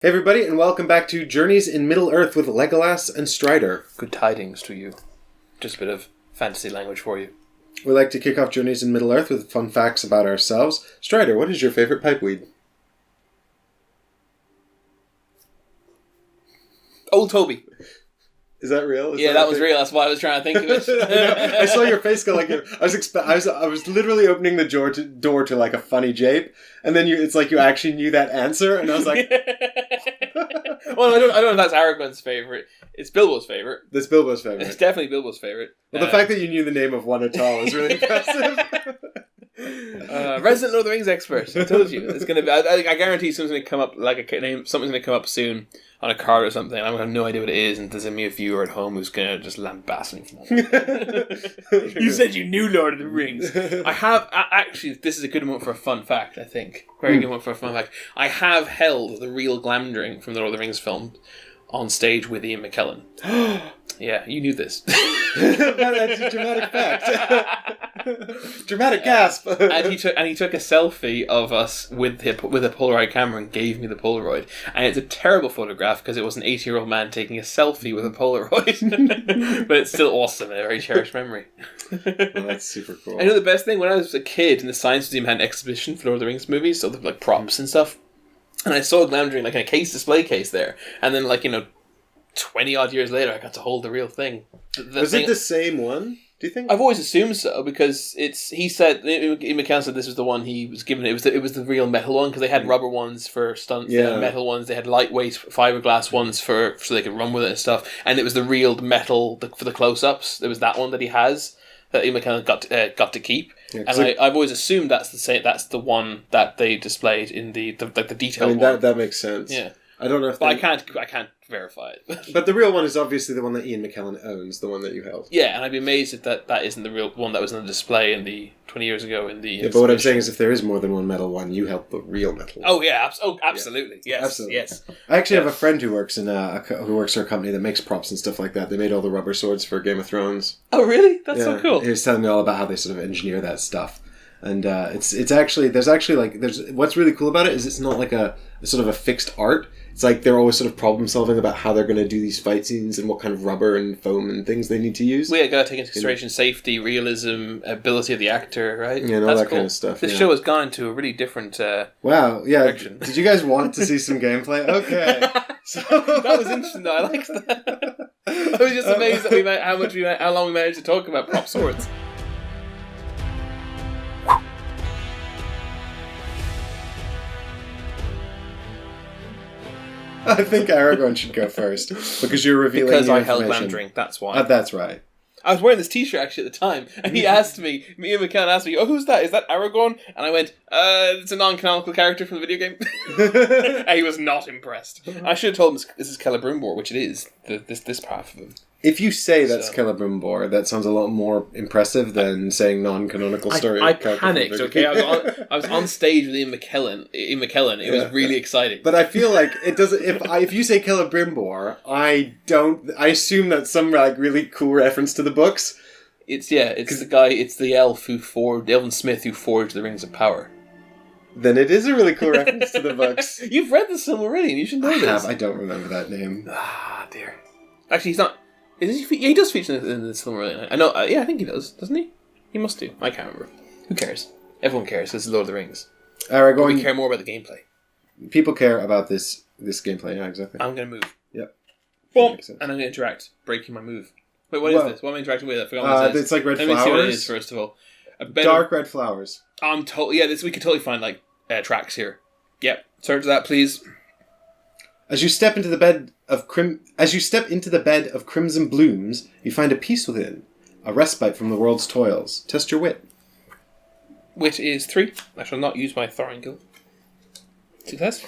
Hey everybody, and welcome back to Journeys in Middle-earth with Legolas and Strider. Good tidings to you. Just a bit of fantasy language for you. We like to kick off Journeys in Middle-earth with fun facts about ourselves. Strider, what is your favourite pipeweed? Old Toby. Is that real? That was real. That's why I was trying to think of it. I saw your face go like I was literally opening the door to like a funny jape, and then it's like you actually knew that answer, and I was like, well, I don't know if that's Aragorn's favourite. It's Bilbo's favourite. That's Bilbo's favourite. It's definitely Bilbo's favourite. Well, the fact that you knew the name of one at all is really impressive. Resident Lord of the Rings expert. I told you it's gonna be. I guarantee something's gonna come up like a name. Something's gonna come up soon on a card or something. I'm gonna have no idea what it is, and there's a mere viewer at home who's gonna just lambast me. You said you knew Lord of the Rings. I have actually. This is a good one for a fun fact. I think very good one for a fun fact. I have held the real Glamdring from the Lord of the Rings film on stage with Ian McKellen. Yeah, you knew this. That's a dramatic fact. Dramatic gasp. And he took a selfie of us with a Polaroid camera and gave me the Polaroid. And it's a terrible photograph because it was an 80-year-old man taking a selfie with a Polaroid. But it's still awesome and a very cherished memory. Well, that's super cool. I know the best thing, when I was a kid and the Science Museum had an exhibition for Lord of the Rings movies, so the like props and stuff, and I saw Glamdring like in a display case there, and then 20 odd years later I got to hold the real thing. Was it the same one, do you think? I've always assumed so, because he said, Ian McKellen said this was the one he was given. It was the real metal one, because they had rubber ones for stunts, they had metal ones, they had lightweight fiberglass ones so they could run with it and stuff, and it was the real metal for the close-ups. There was that one that he has that Ian McKellen got to keep. Yeah, and I've always assumed that's the same. That's the one that they displayed in the detailed one. That makes sense. Yeah, I don't know if I can't verify it. But the real one is obviously the one that Ian McKellen owns, the one that you held. Yeah, and I'd be amazed if that isn't the real one that was on the display in the 20 years ago in the. Yeah, but what I'm saying is, if there is more than one metal one, you held the real metal. Oh yeah, absolutely, yeah. Yes, absolutely. Yes. I actually have a friend who works for a company that makes props and stuff like that. They made all the rubber swords for Game of Thrones. Oh really? That's so cool. He was telling me all about how they sort of engineer that stuff. And it's actually what's really cool about it is it's not like a sort of a fixed art. It's like they're always sort of problem solving about how they're going to do these fight scenes and what kind of rubber and foam and things they need to use. Well, yeah, got to take into consideration safety, realism, ability of the actor, right? Yeah, and all that kind of stuff. This show has gone into a really different direction. Did you guys want to see some gameplay? Okay. So that was interesting though. I liked that. I was just amazed at how long we managed to talk about prop swords. I think Aragorn should go first because you're revealing because new I held information. Glamdring. That's why. That's right. I was wearing this T-shirt actually at the time, and he asked me. Me and McKellen asked me, "Oh, who's that? Is that Aragorn?" And I went, "It's a non-canonical character from the video game." And he was not impressed. I should have told him this is Celebrimbor, which it is. This half of him. If you say that's Celebrimbor, that sounds a lot more impressive than saying non-canonical story. I panicked. Okay, I was on stage with Ian McKellen. It was really exciting. But I feel like it doesn't. If you say Celebrimbor, I assume that's some really cool reference to the books. It's the guy. It's the elf the elven smith who forged the Rings of Power. Then it is a really cool reference to the books. You've read the Silmarillion. You should know this. I don't remember that name. Ah, dear. Actually, he's not. He does feature in the Silmarillion. I know. I think he does. Doesn't he? He must do. I can't remember. Who cares? Everyone cares. It's Lord of the Rings. Aragorn. We care more about the gameplay. People care about this gameplay. Yeah, exactly. I'm going to move. Yep. Boom. And I'm going to interact, breaking my move. Wait, what is this? What am I interacting with? I forgot what it is. It's like red flowers. Let me see what it is first of all. Dark red flowers. I'm totally. Yeah, we could totally find tracks here. Yep. Search that, please. As you step into the bed of crimson blooms, you find a peace within, a respite from the world's toils. Test your wit. Wit is 3. I shall not use my Thoringill. Success.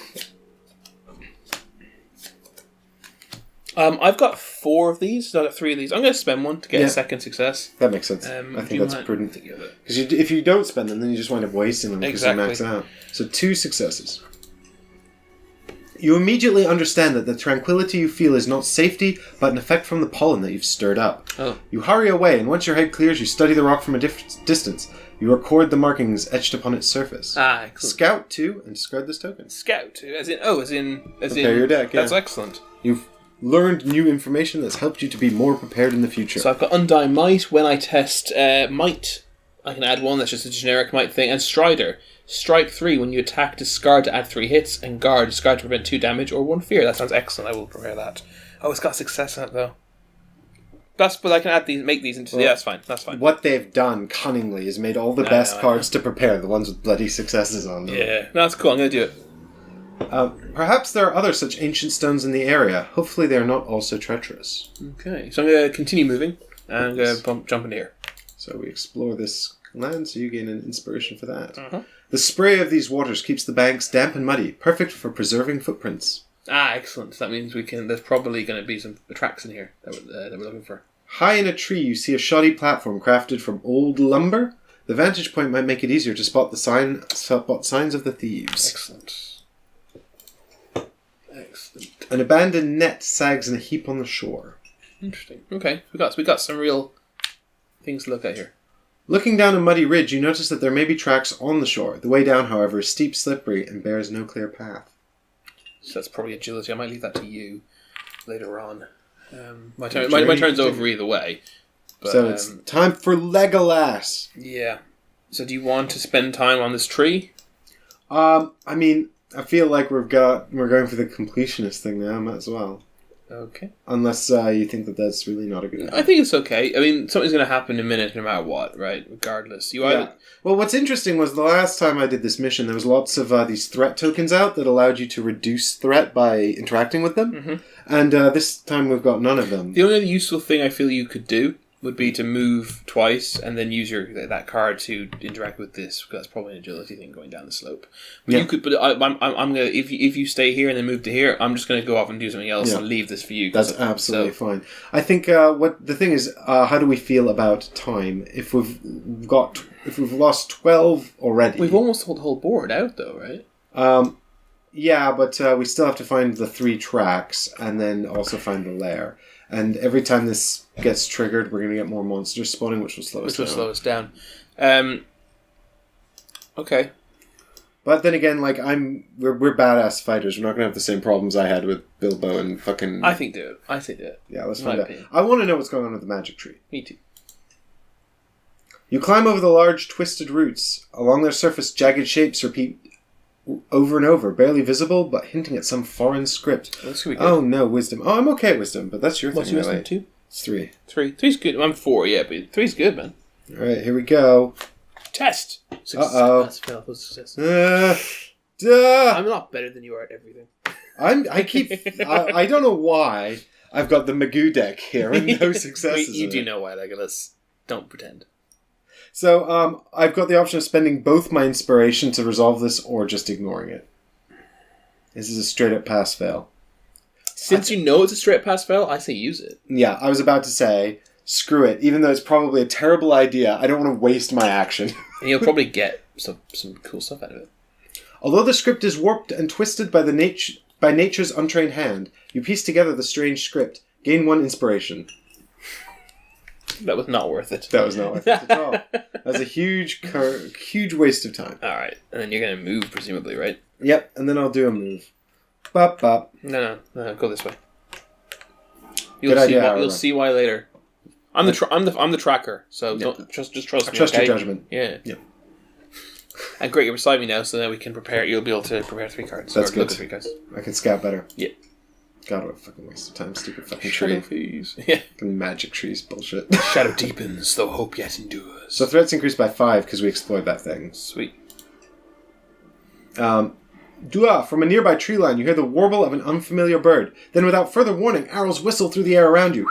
I've got 4 of these, so I've got 3 of these. I'm going to spend one to get a second success. That makes sense. I think that's prudent. Because if you don't spend them, then you just wind up wasting them because you max out. So 2 successes. You immediately understand that the tranquility you feel is not safety, but an effect from the pollen that you've stirred up. Oh. You hurry away, and once your head clears, you study the rock from a distance. You record the markings etched upon its surface. Ah, excellent. Scout 2 and discard this token. Scout, as in Prepare your deck, yeah. That's excellent. You've learned new information that's helped you to be more prepared in the future. So I've got Undie Might. When I test Might, I can add one. That's just a generic Might thing. And Strider. Strike 3. When you attack, discard to add 3 hits. And Guard, discard to prevent 2 damage or 1 fear. That sounds excellent. I will prepare that. Oh, it's got success in it, though. But I can add these, make these into... Well, yeah, that's fine. That's fine. What they've done cunningly is made all the best cards to prepare, the ones with bloody successes on them. Yeah, no, that's cool. I'm going to do it. Perhaps there are other such ancient stones in the area. Hopefully they are not also treacherous. Okay, so I'm going to continue moving, and I'm going to jump in here. So we explore this land, so you gain an inspiration for that. Uh-huh. The spray of these waters keeps the banks damp and muddy, perfect for preserving footprints. Ah, excellent. That means we can. There's probably going to be some tracks in here that we're looking for. High in a tree, you see a shoddy platform crafted from old lumber. The vantage point might make it easier to spot signs of the thieves. Excellent. An abandoned net sags in a heap on the shore. Interesting. Okay, we got some real things to look at here. Looking down a muddy ridge, you notice that there may be tracks on the shore. The way down, however, is steep, slippery, and bears no clear path. So that's probably agility. I might leave that to you later on. My turn's over either way. But, so it's time for Legolas. Yeah. So do you want to spend time on this tree? I mean, I feel like we're going for the completionist thing now. Might as well. Okay. Unless you think that that's really not a good idea. I think it's okay. I mean, something's going to happen in a minute, no matter what, right? Regardless. Well, what's interesting was the last time I did this mission, there was lots of these threat tokens out that allowed you to reduce threat by interacting with them. Mm-hmm. And this time we've got none of them. The only other useful thing I feel you could do would be to move twice and then use that card to interact with this, because that's probably an agility thing going down the slope. But you could. But I'm gonna if you stay here and then move to here, I'm just gonna go off and do something else and leave this for you. That's absolutely fine. I think what the thing is, how do we feel about time? If we've lost 12 already, we've almost sold the whole board out, though, right? Yeah, but we still have to find the 3 tracks and then also find the lair. And every time this gets triggered, we're going to get more monsters spawning, which will slow us down. Okay. But then again, like we're badass fighters. We're not going to have the same problems I had with Bilbo and fucking... I think do it. Yeah, let's find out. I want to know what's going on with the magic tree. Me too. You climb over the large twisted roots. Along their surface, jagged shapes repeat over and over, barely visible, but hinting at some foreign script. That's gonna be good. Oh no, wisdom. Oh, I'm okay at wisdom, but that's your thing. What's your wisdom? 2? It's 3. 3's good. I'm 4, yeah, but 3's good, man. Alright, here we go. Test! Success. Uh-oh. That's fail. Success. Duh. I'm a lot better than you are at everything. I don't know why I've got the Magoo deck here and no successes. You do know why, Legolas. Don't pretend. So, I've got the option of spending both my inspiration to resolve this or just ignoring it. This is a straight-up pass-fail. Since you know it's a straight pass-fail, I say use it. Yeah, I was about to say, screw it. Even though it's probably a terrible idea, I don't want to waste my action. And you'll probably get some cool stuff out of it. Although the script is warped and twisted by nature's untrained hand, you piece together the strange script, gain 1 inspiration. That was not worth it. That was not worth it at all. That was a huge waste of time. Alright, and then you're going to move, presumably, right? Yep, and then I'll do a move. Bop, bop. No, go this way. You'll see why later. I'm the tracker, so don't just trust me. Trust your judgment. Yeah. And great, you're beside me now, so that we can prepare. You'll be able to prepare 3 cards. That's good. Look at 3 cards. I can scout better. Yeah. God, what a fucking waste of time. Stupid fucking Shadow tree. fees. Yeah. Fucking magic trees bullshit. Shadow deepens, though hope yet endures. So threats increased by 5 because we explored that thing. Sweet. Dua, from a nearby tree line, you hear the warble of an unfamiliar bird. Then, without further warning, arrows whistle through the air around you.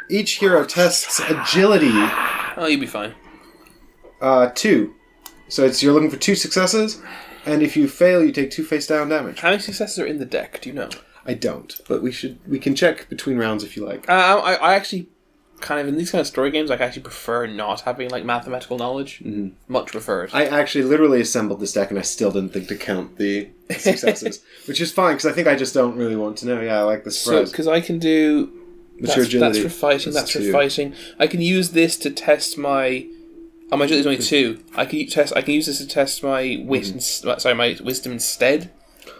Each hero tests agility. Oh, you'll be fine. 2. So you're looking for 2 successes, and if you fail, you take 2 face down damage. How many successes are in the deck? Do you know? I don't, but we can check between rounds if you like. I actually kind of in these kind of story games, I actually prefer not having like mathematical knowledge. Mm-hmm. Much prefer it. I actually literally assembled this deck and I still didn't think to count the successes, which is fine because I think I just don't really want to know. Yeah, I like the surprise. So, because I can do... That's for fighting, that's for fighting. I can use this to test my... Oh, my agility is only 2. I can use this to test my my wisdom instead.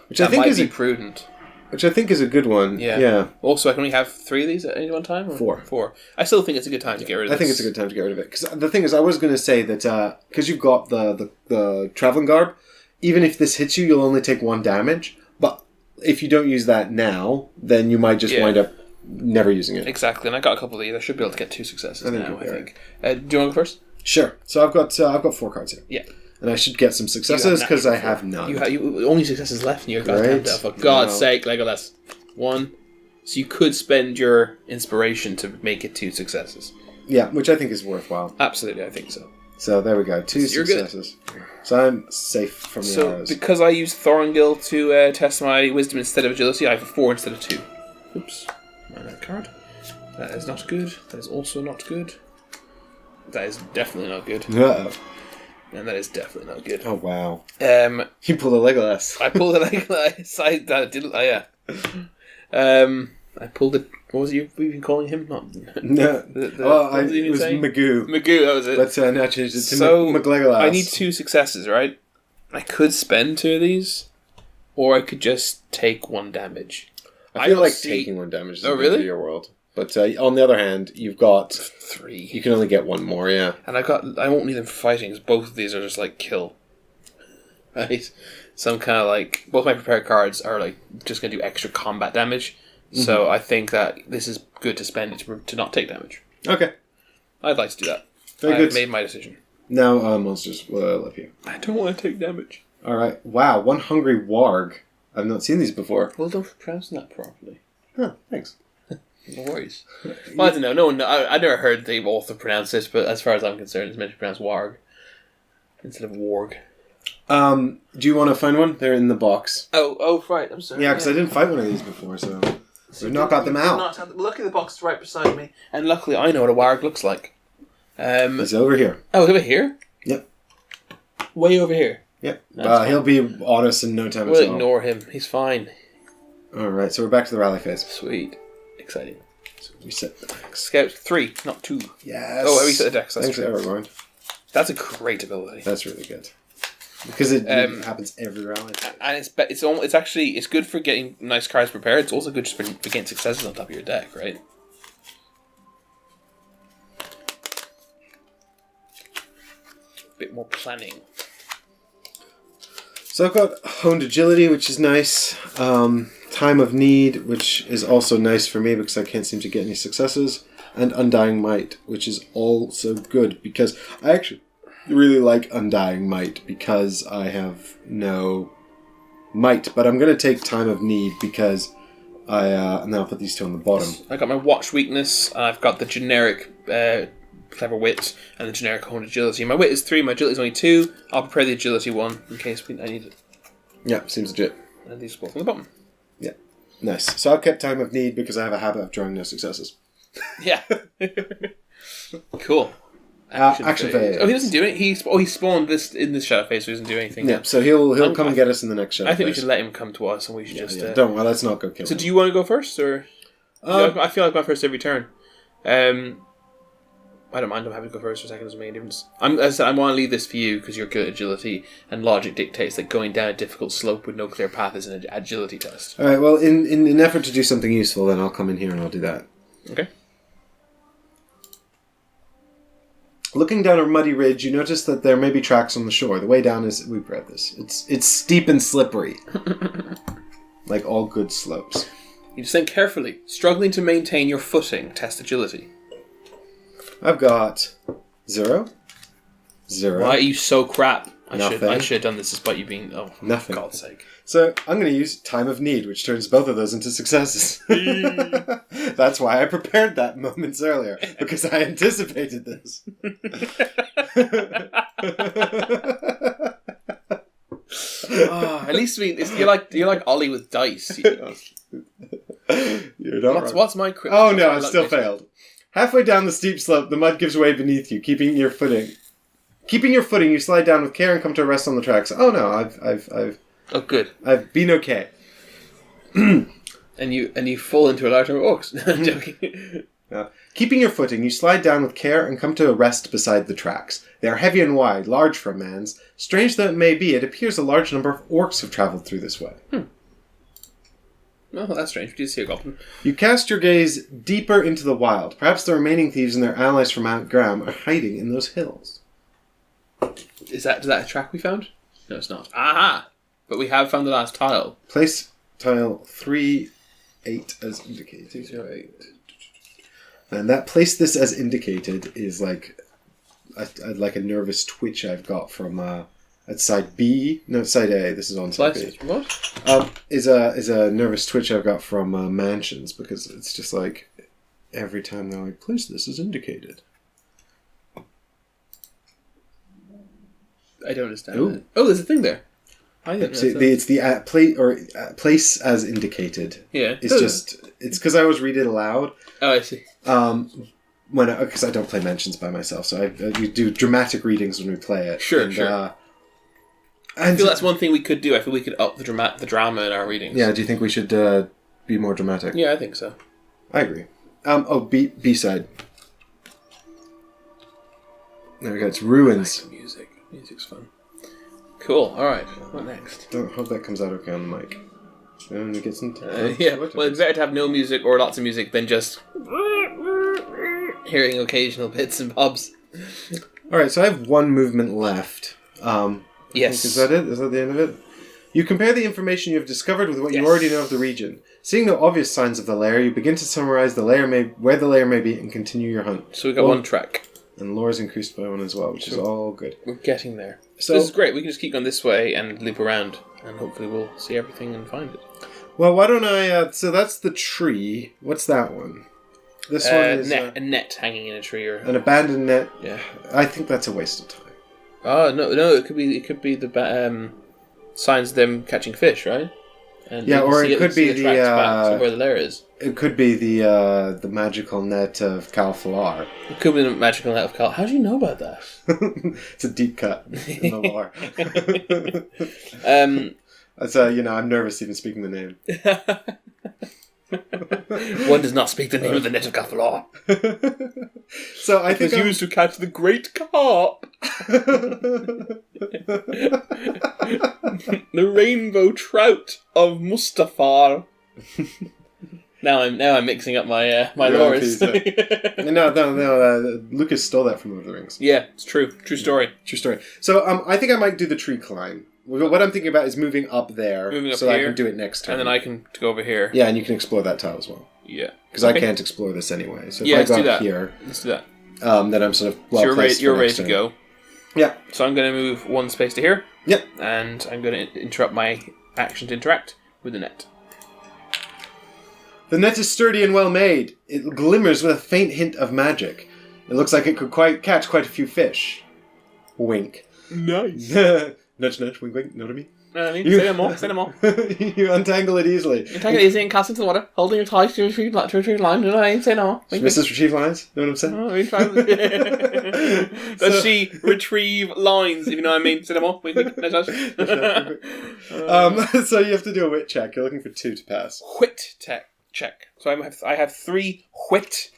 Which I think might is be prudent. Which I think is a good one. Yeah. Also, I can only have 3 of these at any one time? Or? 4. I still think it's a good time to get rid of this. I think it's a good time to get rid of it. Because the thing is, I was going to say that because you've got the traveling garb, even if this hits you, you'll only take 1 damage. But if you don't use that now, then you might just wind up never using it. Exactly. And I got a couple of these. I should be able to get 2 successes now, I think. Do you want to go first? Sure. So I've got 4 cards here. Yeah. And I should get some successes because I have none. You only successes left in your goddamn deck. For God's sake, Legolas. 1. So you could spend your inspiration to make it 2 successes. Yeah, which I think is worthwhile. Absolutely, I think so. So there we go. 2 successes. Good. So I'm safe from the arrows. So because I used Thorngil to test my wisdom instead of agility, I have a 4 instead of 2. Oops. Minor card. That is not good. That is also not good. That is definitely not good. Uh-oh. And that is definitely not good. Oh, wow. You pulled a Legolas. I pulled a Legolas. I pulled it. What was you've been calling him? Not no. It was Magoo. Magoo, that was it. But now changed it to McLegolas. I need 2 successes, right? I could spend 2 of these, or I could just take 1 damage. I feel like taking 1 damage is really? your world. But on the other hand, you've got 3. You can only get 1 more, yeah. And I won't need them for fighting, because both of these are just like kill. Right? Some kind of like... Both my prepared cards are like just going to do extra combat damage. Mm-hmm. So I think that this is good to spend it to not take damage. Okay. I'd like to do that. Very good. I've made my decision. Now monsters will love you. I don't want to take damage. Alright. Wow, 1 hungry warg. I've not seen these before. Well, don't pronounce that properly. Huh, thanks. No worries. Well, I don't know. No one. I never heard the author pronounce this, but as far as I'm concerned, it's meant to be pronounced warg instead of warg. Do you want to find one? They're in the box. Oh, right. I'm sorry. Yeah, because I didn't fight one of these before, so we've not got them out. Luckily, the box is right beside me, and luckily, I know what a warg looks like. It's over here. Oh, over here? Yep. Way over here. Yep. He'll be on us in no time. We'll ignore him. He's fine. All right, so we're back to the rally phase. Sweet. Exciting. So reset the decks. Scout 3, not 2. Yes. Oh, I reset the decks. Thanks, Aragorn. That's a great ability. That's really good. Because it happens every rally. And it's good for getting nice cards prepared. It's also good just for getting successes on top of your deck, right? Bit more planning. So I've got Honed Agility, which is nice. Time of Need, which is also nice for me because I can't seem to get any successes. And Undying Might, which is also good because I actually really like Undying Might because I have no might. But I'm going to take Time of Need because and then I'll put these 2 on the bottom. I got my Watch Weakness. I've got the generic Clever Wit and the generic Honed Agility. My Wit is 3, my Agility is only 2. I'll prepare the Agility 1 in case I need it. Yeah, seems legit. And these are both on the bottom. Yeah, nice. So I've kept Time of Need because I have a habit of drawing no successes. Yeah. Cool. Action phase. Oh, he doesn't do it. He spawned this in this shadow phase, so he doesn't do anything. Yeah, so he'll come and get us in the next shadow phase. I think we should let him come to us, and we should just... Don't. Well, let's not go kill him. So do you want to go first, or... I feel like I go first every turn. I don't mind. I'm happy to go first for a second. Doesn't make any difference. I want to leave this for you because you're good at agility, and logic dictates that going down a difficult slope with no clear path is an agility test. All right. Well, in an effort to do something useful, then I'll come in here and I'll do that. Okay. Looking down a muddy ridge, you notice that there may be tracks on the shore. The way down is... We've read this. It's steep and slippery. Like all good slopes. You descend carefully, struggling to maintain your footing. Test agility. I've got 0. Why are you so crap? Nothing. I should have done this despite you being... Oh, nothing. For God's sake. So I'm going to use Time of Need, which turns both of those into successes. That's why I prepared that moments earlier, because I anticipated this. At least you're like Ollie with dice. You're not what's my crit? Oh no, I still failed. Halfway down the steep slope, the mud gives way beneath you, keeping your footing. Keeping your footing, you slide down with care and come to a rest on the tracks. Oh no, I've Oh, good. I've been okay. And you fall into a large number of orcs. No, I'm joking. Keeping your footing, you slide down with care and come to a rest beside the tracks. They are heavy and wide, large for a man's. Strange though it may be, it appears a large number of orcs have travelled through this way. Oh, that's strange. We did see a goblin. You cast your gaze deeper into the wild. Perhaps the remaining thieves and their allies from Mount Graham are hiding in those hills. Is that a track we found? No, it's not. Aha! But we have found the last tile. Place tile 3-8 as indicated. 208. And that place this as indicated is like a nervous twitch I've got from at side B. No, side A. This is on side B. What? Is a nervous twitch I've got from mansions, because it's just like every time they're like, place this as indicated. I don't understand. That. Oh, there's a thing there. I didn't know it's the place as indicated. Yeah. It's because I always read it aloud. Oh, I see. Because I don't play mansions by myself, so we do dramatic readings when we play it. Sure, and, sure. I feel that's one thing we could do. I feel we could up the drama in our readings. Yeah, do you think we should be more dramatic? Yeah, I think so. I agree. B-side. There we go, it's Ruins. I like the music. Music's fun. Cool, alright. What next? I hope that comes out okay on the mic. And we get some... yeah, well, it's better to have no music or lots of music than just hearing occasional bits and bobs. Alright, so I have one movement left. Yes. Is that it? Is that the end of it? You compare the information you have discovered with what you already know of the region. Seeing no obvious signs of the lair, you begin to summarize where the lair may be and continue your hunt. So we got one track. And lore is increased by one as well, which is all good. We're getting there. So this is great. We can just keep going this way and loop around, and hopefully we'll see everything and find it. Well, why don't I... so that's the tree. What's that one? This one is... a net hanging in a tree. Or an abandoned net. Yeah. I think that's a waste of time. Oh, no, it could be the signs of them catching fish, right? And yeah, or it could be the where the lair is. It could be the magical net of Caer'Fillarh. It could be the magical net of Caer'Fillarh. How do you know about that? It's a deep cut in the lore. So I'm nervous even speaking the name. One does not speak the name of the net of Caer'Fillarh. So I think it was used to catch the great carp. The rainbow trout of Mustafar. Now I'm mixing up my lores. No. Lucas stole that from Lord of the Rings. Yeah, it's true. True story. True story. So I think I might do the tree climb. What I'm thinking about is moving up there, so I can do it next time, and then I can go over here. Yeah, and you can explore that tile as well. Yeah, because I can't explore this anyway. So if I go up here, let's do that. Then I'm sort of placed. You're ready to go. Yeah. So I'm going to move one space to here. Yep. And I'm going to interrupt my action to interact with the net. The net is sturdy and well made. It glimmers with a faint hint of magic. It looks like it could catch quite a few fish. Wink. Nice. Nudge, nudge, wink, wink. Know what I mean? Say no more. You untangle it easily. Untangle it easily and cast into the water, holding your tight to retrieve line. You know what I mean? Say no more. Mrs. Retrieve lines? Know what I'm saying? Does she retrieve lines, if you know what I mean? Say no more. Wink, wink. Nudge, nudge. So you have to do a wit check. You're looking for 2 to pass. Wit check. So I have 3 wit.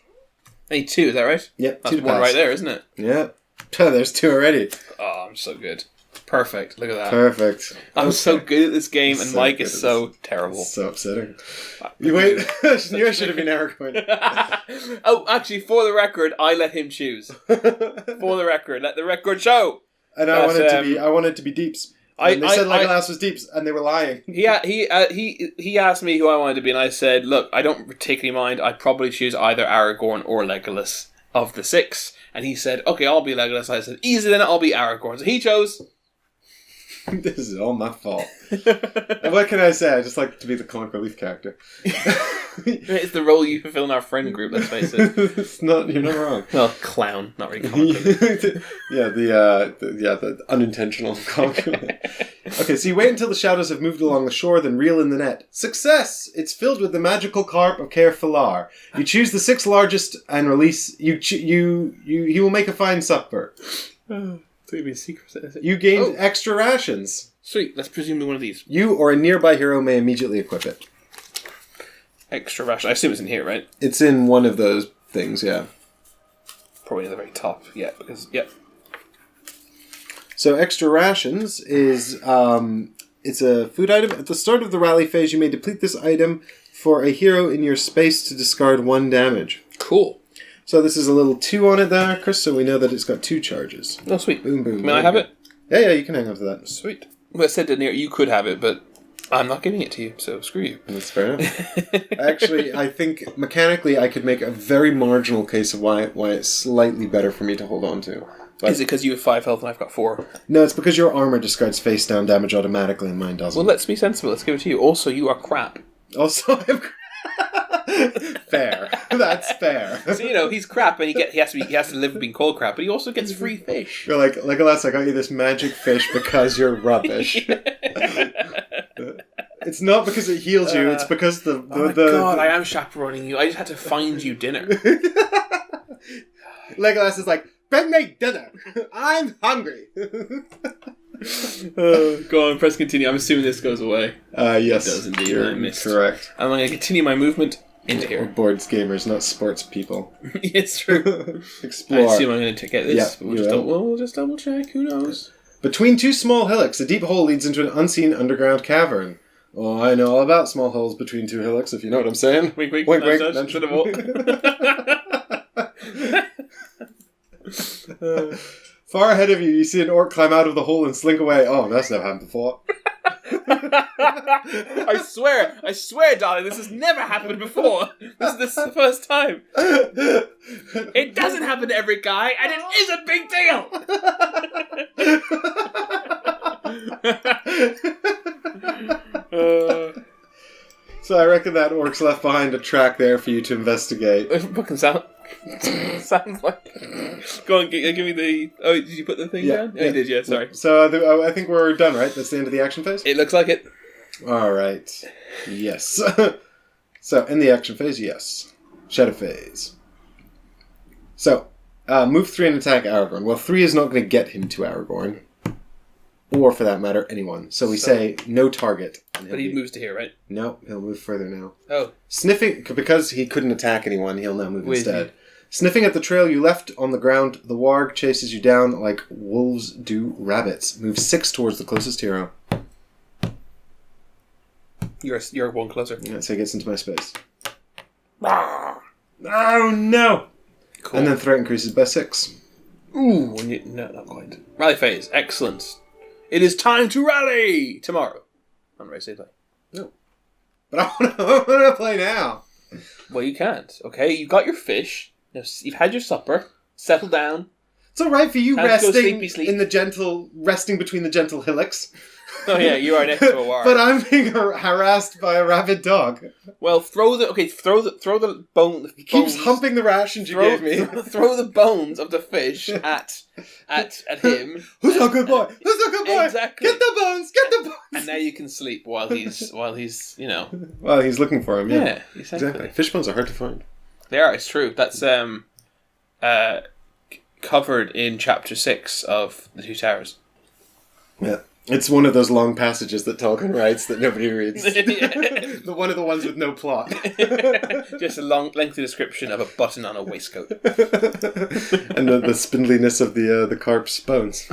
I need 2, is that right? Yep, that's 2 to one pass. right there, isn't it? Yeah. There's 2 already. Oh, I'm so good. Perfect. Look at that. Perfect. I'm so good at this game, and Mike is so terrible. It's so upsetting. You wait. I knew I should have been Aragorn. Oh, actually, for the record, I let him choose. For the record, let the record show. And I wanted to be Deeps. And they said Legolas was Deeps, and they were lying. He asked me who I wanted to be, and I said, look, I don't particularly mind. I'd probably choose either Aragorn or Legolas of the 6. And he said, okay, I'll be Legolas. I said, easy then, I'll be Aragorn. So he chose... This is all my fault. And what can I say? I just like to be the comic relief character. It's the role you fulfill in our friend group, let's face it. It's not, you're not wrong. Well, clown, not really comic relief. The unintentional comic relief. Okay, so you wait until the shadows have moved along the shore, then reel in the net. Success! It's filled with the magical carp of Caer'Fillarh. You choose the 6 largest and release. He will make a fine supper. It's going to be a secret. You gained extra rations. Sweet, let's presumably one of these. You or a nearby hero may immediately equip it. Extra ration. I assume it's in here, right? It's in one of those things, yeah. Probably at the very top, yeah. Because, yep. So extra rations is it's a food item. At the start of the rally phase, you may deplete this item for a hero in your space to discard 1 damage. Cool. So this is a little 2 on it there, Chris, so we know that it's got 2 charges. Oh, sweet. Boom, boom. May I have it? Yeah, you can hang on to that. Sweet. Well, it said in here you could have it, but I'm not giving it to you, so screw you. That's fair enough. Actually, I think mechanically I could make a very marginal case of why it's slightly better for me to hold on to. But is it because you have 5 health and I've got 4? no, it's because your armor discards face down damage automatically and mine doesn't. Well, let's be sensible. Let's give it to you. Also, you are crap. Also, I'm... Fair. That's fair. So, he's crap and he has to live with being called crap, but he also gets free fish. You're like, Legolas, I got you this magic fish because you're rubbish. It's not because it heals you, it's because God, I am chaperoning you. I just had to find you dinner. Legolas is like, bring me dinner. I'm hungry. Go on, press continue. I'm assuming this goes away. Yes. It does indeed. You're I missed. correct. I'm going to continue my movement into We're here. boards gamers, not sports people. It's true. Explore. I assume I'm going to get this. Yeah, But we'll just double check. Who knows? Between 2 small hillocks, a deep hole leads into an unseen underground cavern. Oh, I know all about small holes between 2 hillocks, if you know what I'm saying. Wink, wink. Wink, wink. Nudge, to the wall. Far ahead of you, you see an orc climb out of the hole and slink away. Oh, that's never happened before. I swear, darling, this has never happened before. This is the first time. It doesn't happen to every guy, and it is a big deal. So I reckon that orc's left behind a track there for you to investigate. Fucking sounds like. Go on, give me the. Oh, did you put the thing down? Oh, you did, yeah. Sorry. So I think we're done, right? That's the end of the action phase. It looks like it. All right. Yes. So in the action phase, yes. Shadow phase. So move 3 and attack Aragorn. Well, 3 is not going to get him to Aragorn, or for that matter, anyone. So we say no target. But he moves to here, right? No, he'll move further now. Oh. Sniffing, because he couldn't attack anyone, he'll now move instead. Sniffing at the trail you left on the ground, the warg chases you down like wolves do rabbits. Move 6 towards the closest hero. You're 1 closer. Yeah, so he gets into my space. Oh, no! Cool. And then threat increases by 6. Ooh, no, not quite. Rally phase, excellent. It is time to rally! Tomorrow. On race day play. No. But I want to play now. Well, you can't, okay? You've got your fish. You've had your supper. Settle down. It's alright for you Time to go resting sleep. in the resting between the gentle hillocks. Oh yeah, you are next to a warg. But I'm being harassed by a rabid dog. Well, throw the bone. He keeps humping the rations you gave me. Throw the bones of the fish at him. Who's a good boy? Who's a good boy? Exactly. Get the bones. Get the bones. And now you can sleep while he's Well, he's looking for him. Yeah, exactly. Fish bones are hard to find. They are. It's true. That's covered in chapter 6 of The Two Towers. Yeah. It's one of those long passages that Tolkien writes that nobody reads. One of the ones with no plot. Just a long, lengthy description of a button on a waistcoat. And the spindliness of the carp's bones.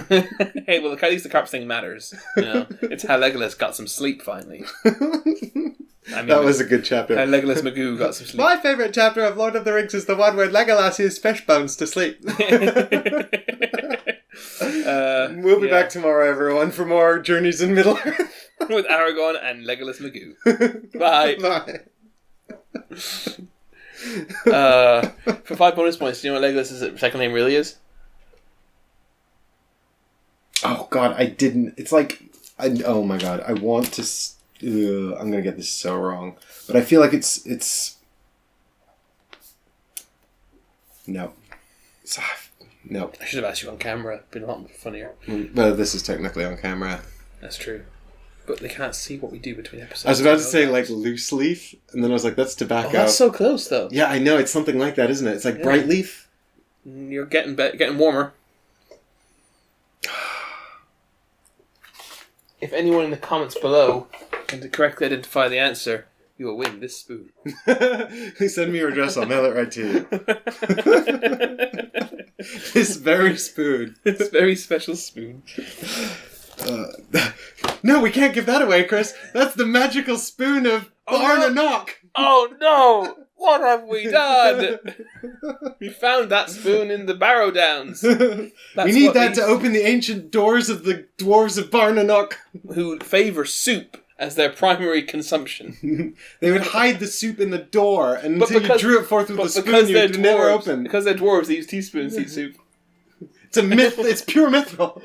Hey, well, at least the carp thing matters. It's how Legolas got some sleep finally. That was a good chapter. How Legolas Magoo got some sleep. My favourite chapter of Lord of the Rings is the one where Legolas uses fish bones to sleep. We'll be back tomorrow, everyone, for more Journeys in Middle-earth. With Aragorn and Legolas Magoo. Bye. Bye. For 5 bonus points, do you know what Legolas' second name really is? Oh, God, I didn't. It's like Oh my god, I want to... I'm gonna get this so wrong. But I feel like it's... No. No. I should have asked you on camera. It'd been a lot funnier. Well, this is technically on camera. That's true. But they can't see what we do between episodes. I was about to say, like, loose leaf, and then I was like, that's tobacco. Oh, that's so close, though. Yeah, I know. It's something like that, isn't it? It's like bright leaf. You're getting warmer. If anyone in the comments below can correctly identify the answer, you will win this spoon. Send me your address, I'll mail it right to you. This very spoon. This very special spoon. No, we can't give that away, Chris. That's the magical spoon of Barnanock. Oh no! What have we done? We found that spoon in the Barrow Downs. We need that to open the ancient doors of the dwarves of Barnanock. Who favour soup as their primary consumption. They would hide the soup in the door, and until you drew it forth with a spoon, you would never open. Because they're dwarves, they use teaspoons to eat soup. It's a myth. It's pure mithril.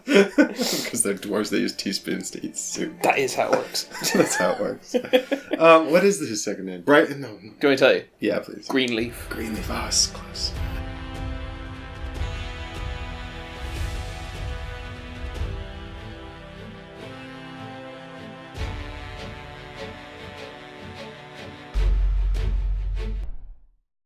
Because they're dwarves, they use teaspoons to eat soup. That is how it works. That's how it works. What is his second name? Britton? No. Do you want me to tell you? Yeah, please. Greenleaf. Greenleaf. Oh, it's close.